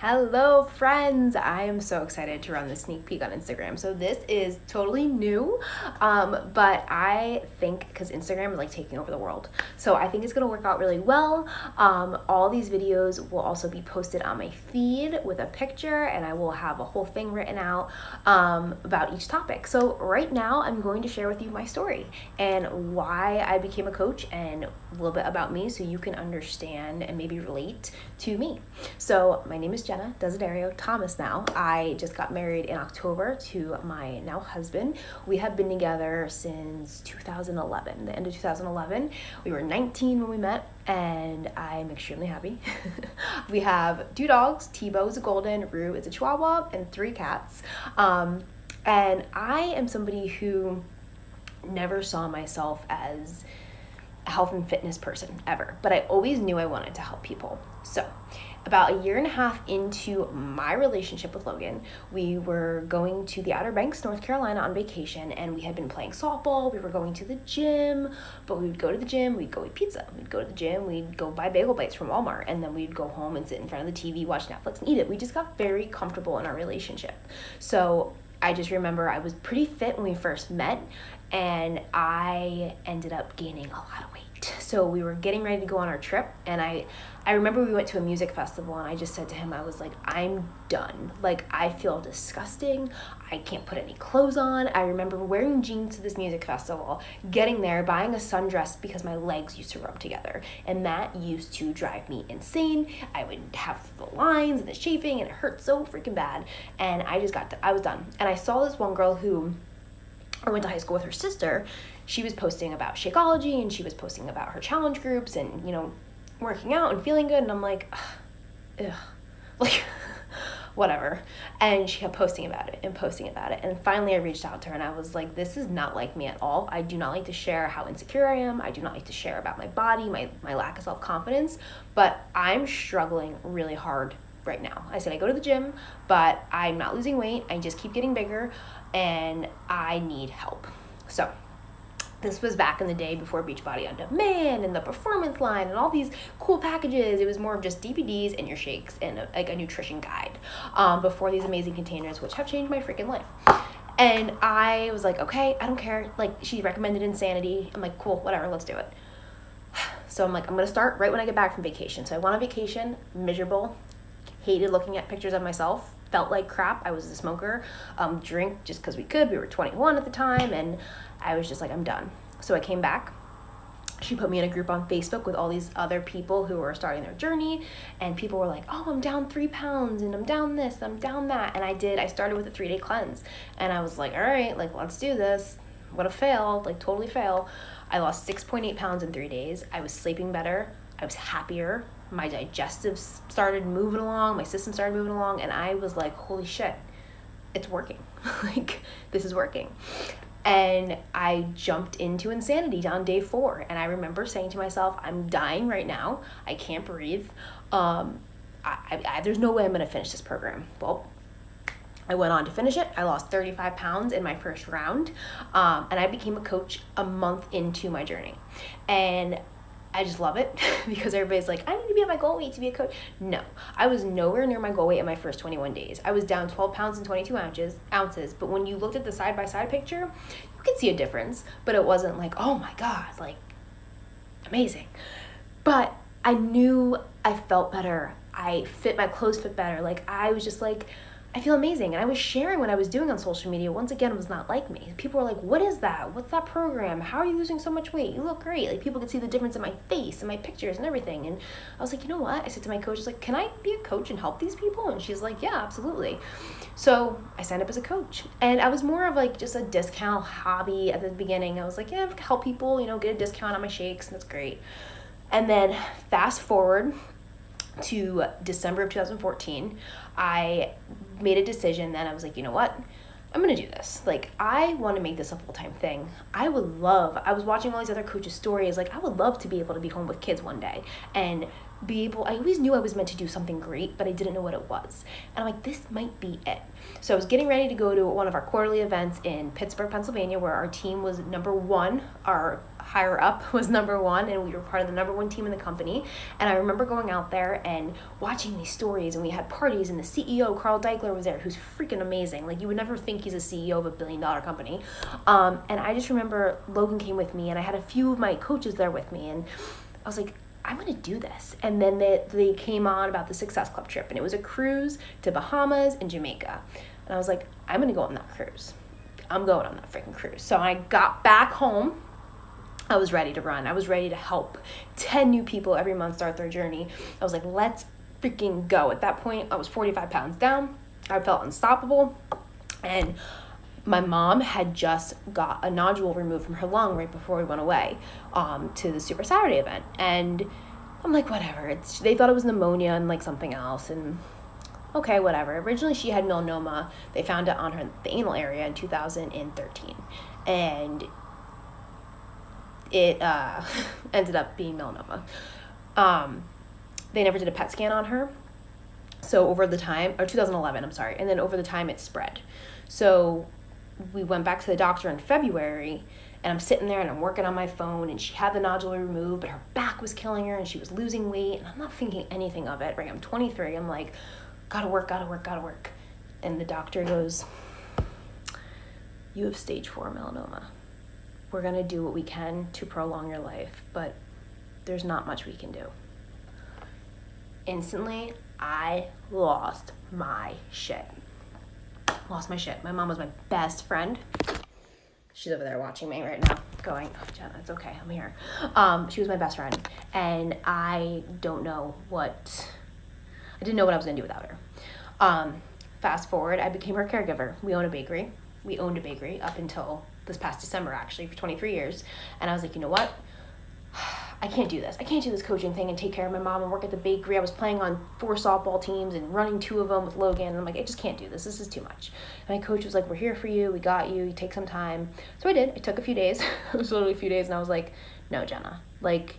Hello friends, I am so excited to run this sneak peek on Instagram. So this is totally new, but I think because Instagram is like taking over the world. So I think it's gonna work out really well. All these videos will also be posted on my feed with a picture, and I will have a whole thing written out about each topic. So right now I'm going to share with you my story and why I became a coach and a little bit about me so you can understand and maybe relate to me. So my name is Jena, Desiderio, Thomas now. I just got married in October to my now husband. We have been together since 2011, the end of 2011. We were 19 when we met, and I'm extremely happy. We have 2 dogs. Tebow's a golden, Rue is a chihuahua, and 3 cats. And I am somebody who never saw myself as a health and fitness person ever, but I always knew I wanted to help people. So about a year and a half into my relationship with Logan, we were going to the Outer Banks, North Carolina on vacation, and we had been playing softball. We were going to the gym, but we would go to the gym, we'd go eat pizza. We'd go to the gym, we'd go buy bagel bites from Walmart, and then we'd go home and sit in front of the TV, watch Netflix, and eat it. We just got very comfortable in our relationship. So I just remember I was pretty fit when we first met, and I ended up gaining a lot of weight. So we were getting ready to go on our trip, and I remember we went to a music festival, and I just said to him, I was like, I'm done. Like, I feel disgusting. I can't put any clothes on. I remember wearing jeans to this music festival, getting there, buying a sundress because my legs used to rub together, and that used to drive me insane. I would have the lines and the chafing, and it hurt so freaking bad, and I was done. And I saw this one girl who I went to high school with, her sister. She was posting about Shakeology, and she was posting about her challenge groups and, working out and feeling good. And I'm like, ugh, like, whatever. And she kept posting about it. And finally I reached out to her, and I was like, this is not like me at all. I do not like to share how insecure I am. I do not like to share about my body, my lack of self-confidence, but I'm struggling really hard right now. I said I go to the gym, but I'm not losing weight. I just keep getting bigger, and I need help. So this was back in the day before Beachbody On Demand and the Performance line and all these cool packages. It was more of just DVDs and your shakes and a nutrition guide before these amazing containers, which have changed my freaking life. And I was like, okay, I don't care. Like, she recommended Insanity. I'm like, cool, whatever, let's do it. So I'm like, I'm going to start right when I get back from vacation. So I went on vacation, miserable, hated looking at pictures of myself, felt like crap. I was a smoker, drink just because we could. We were 21 at the time, and I was just like, I'm done. So I came back. She put me in a group on Facebook with all these other people who were starting their journey, and people were like, oh, I'm down 3 pounds, and I'm down this, and I'm down that. And I started with a 3-day cleanse, and I was like, all right, like, let's do this. What a fail, like, totally fail. I lost 6.8 pounds in 3 days. I was sleeping better. I was happier. My digestive started moving along. My system started moving along, and I was like, holy shit, it's working. Like, this is working. And I jumped into Insanity on day 4. And I remember saying to myself, I'm dying right now. I can't breathe. There's no way I'm going to finish this program. Well, I went on to finish it. I lost 35 pounds in my first round. And I became a coach a month into my journey. And I just love it because everybody's like, I need to be at my goal weight to be a coach. No, I was nowhere near my goal weight in my first 21 days. I was down 12 pounds and 22 ounces. But when you looked at the side-by-side picture, you could see a difference. But it wasn't like, oh my God, like, amazing. But I knew I felt better. My clothes fit better. Like, I was just like, I feel amazing. And I was sharing what I was doing on social media. Once again, it was not like me. People were like, what is that? What's that program? How are you losing so much weight? You look great. Like, people could see the difference in my face and my pictures and everything. And I was like, you know what? I said to my coach, I was like, can I be a coach and help these people? And she's like, yeah, absolutely. So I signed up as a coach. And I was more of like just a discount hobby at the beginning. I was like, yeah, help people, get a discount on my shakes. And that's great. And then fast forward to December of 2014, I made a decision. Then I was like, you know what? I'm going to do this. Like, I want to make this a full-time thing. I was watching all these other coaches' stories. Like, I would love to be able to be home with kids one day and be able, I always knew I was meant to do something great, but I didn't know what it was. And I'm like, this might be it. So I was getting ready to go to one of our quarterly events in Pittsburgh, Pennsylvania, where our team was number one. Our higher up was number one, and we were part of the number one team in the company. And I remember going out there and watching these stories, and we had parties, and the CEO, Carl Deichler, was there, who's freaking amazing. Like, you would never think he's a CEO of a billion-dollar company. And I just remember Logan came with me, and I had a few of my coaches there with me, and I was like, I'm going to do this. And then they came on about the Success Club trip, and it was a cruise to Bahamas and Jamaica. And I was like, I'm going to go on that cruise. I'm going on that freaking cruise. So I got back home. I was ready to run. I was ready to help 10 new people every month start their journey. I was like, let's freaking go. At that point, I was 45 pounds down. I felt unstoppable. And my mom had just got a nodule removed from her lung right before we went away to the Super Saturday event. And I'm like, whatever. They thought it was pneumonia and like something else. And okay, whatever. Originally, she had melanoma. They found it on the anal area in 2013. And it ended up being melanoma. They never did a PET scan on her. So over the time, or 2011, I'm sorry. And then over the time, it spread. So we went back to the doctor in February, and I'm sitting there and I'm working on my phone, and she had the nodule removed, but her back was killing her and she was losing weight, and I'm not thinking anything of it, right? I'm 23. I'm like, gotta work. And the doctor goes, you have stage 4 melanoma. We're gonna do what we can to prolong your life, but there's not much we can do. Instantly, I lost my shit. My mom was my best friend. She's over there watching me right now going, oh, Jena, it's okay, I'm here. She was my best friend, and I didn't know what I was gonna do without her. Fast forward, I became her caregiver. We owned a bakery up until this past December, actually, for 23 years. And I was like, you know what? I can't do this. I can't do this coaching thing and take care of my mom and work at the bakery. I was playing on 4 softball teams and running 2 of them with Logan. And I'm like, I just can't do this. This is too much. And my coach was like, we're here for you. We got you. You take some time. So I did. I took a few days. It was literally a few days. And I was like, no, Jena. Like,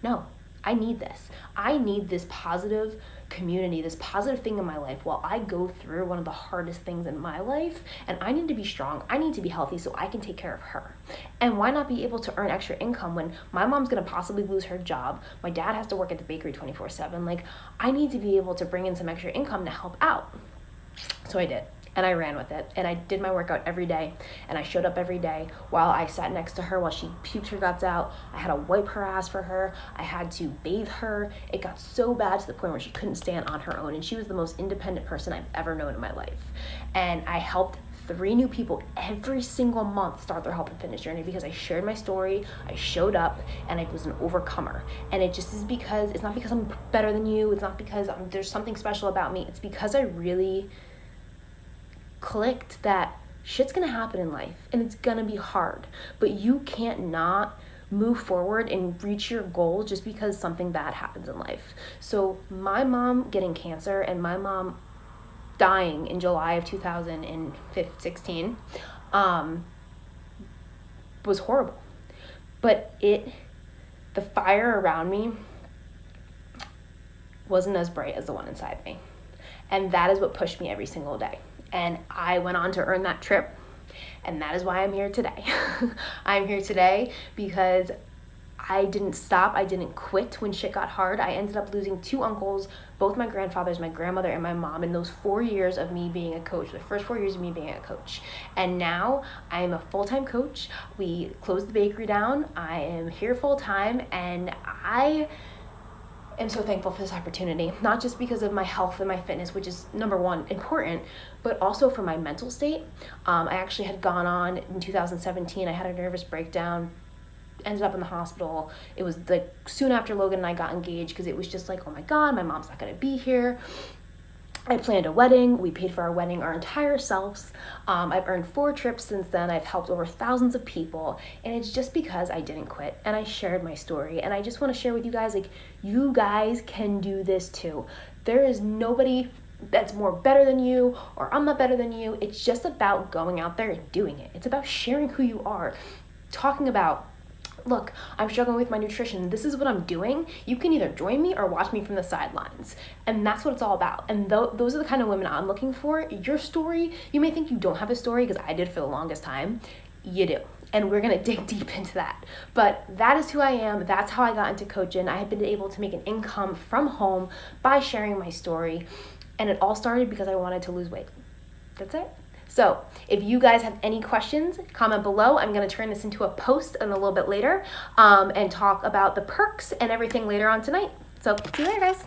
no. I need this. I need this positive community, this positive thing in my life while I go through one of the hardest things in my life. And I need to be strong. I need to be healthy so I can take care of her. And why not be able to earn extra income when my mom's going to possibly lose her job? My dad has to work at the bakery 24/7. Like, I need to be able to bring in some extra income to help out. So I did. And I ran with it, and I did my workout every day, and I showed up every day while I sat next to her while she puked her guts out. I had to wipe her ass for her. I had to bathe her. It got so bad to the point where she couldn't stand on her own, and she was the most independent person I've ever known in my life. And I helped 3 new people every single month start their health and fitness journey because I shared my story, I showed up, and I was an overcomer. And it just is because, it's not because I'm better than you, it's not because there's something special about me, it's because I really clicked that shit's gonna happen in life and it's gonna be hard, but you can't not move forward and reach your goal just because something bad happens in life. So my mom getting cancer and my mom dying in July of 2016 was horrible, but the fire around me wasn't as bright as the one inside me, and that is what pushed me every single day. And I went on to earn that trip, and that is why I'm here today. I'm here today because I didn't stop. I didn't quit when shit got hard. I ended up losing 2 uncles, both my grandfathers, my grandmother, and my mom in those 4 years of me being a coach, the first 4 years of me being a coach. And now I am a full-time coach. We closed the bakery down. I am here full-time, and I am so thankful for this opportunity, not just because of my health and my fitness, which is number one important, but also for my mental state. I actually had gone on in 2017. I had a nervous breakdown, ended up in the hospital. It was like soon after Logan and I got engaged because it was just like, oh my God, my mom's not gonna be here. I planned a wedding. We paid for our wedding our entire selves. I've earned 4 trips since then. I've helped over thousands of people. And it's just because I didn't quit and I shared my story. And I just want to share with you guys, like, you guys can do this too. There is nobody that's more better than you, or I'm not better than you. It's just about going out there and doing it. It's about sharing who you are, talking about look, I'm struggling with my nutrition. This is what I'm doing. You can either join me or watch me from the sidelines. And that's what it's all about. And those are the kind of women I'm looking for. Your story, you may think you don't have a story, because I did for the longest time. You do. And we're going to dig deep into that. But that is who I am. That's how I got into coaching. I have been able to make an income from home by sharing my story. And it all started because I wanted to lose weight. That's it. So if you guys have any questions, comment below. I'm going to turn this into a post in a little bit later and talk about the perks and everything later on tonight. So see you later, guys.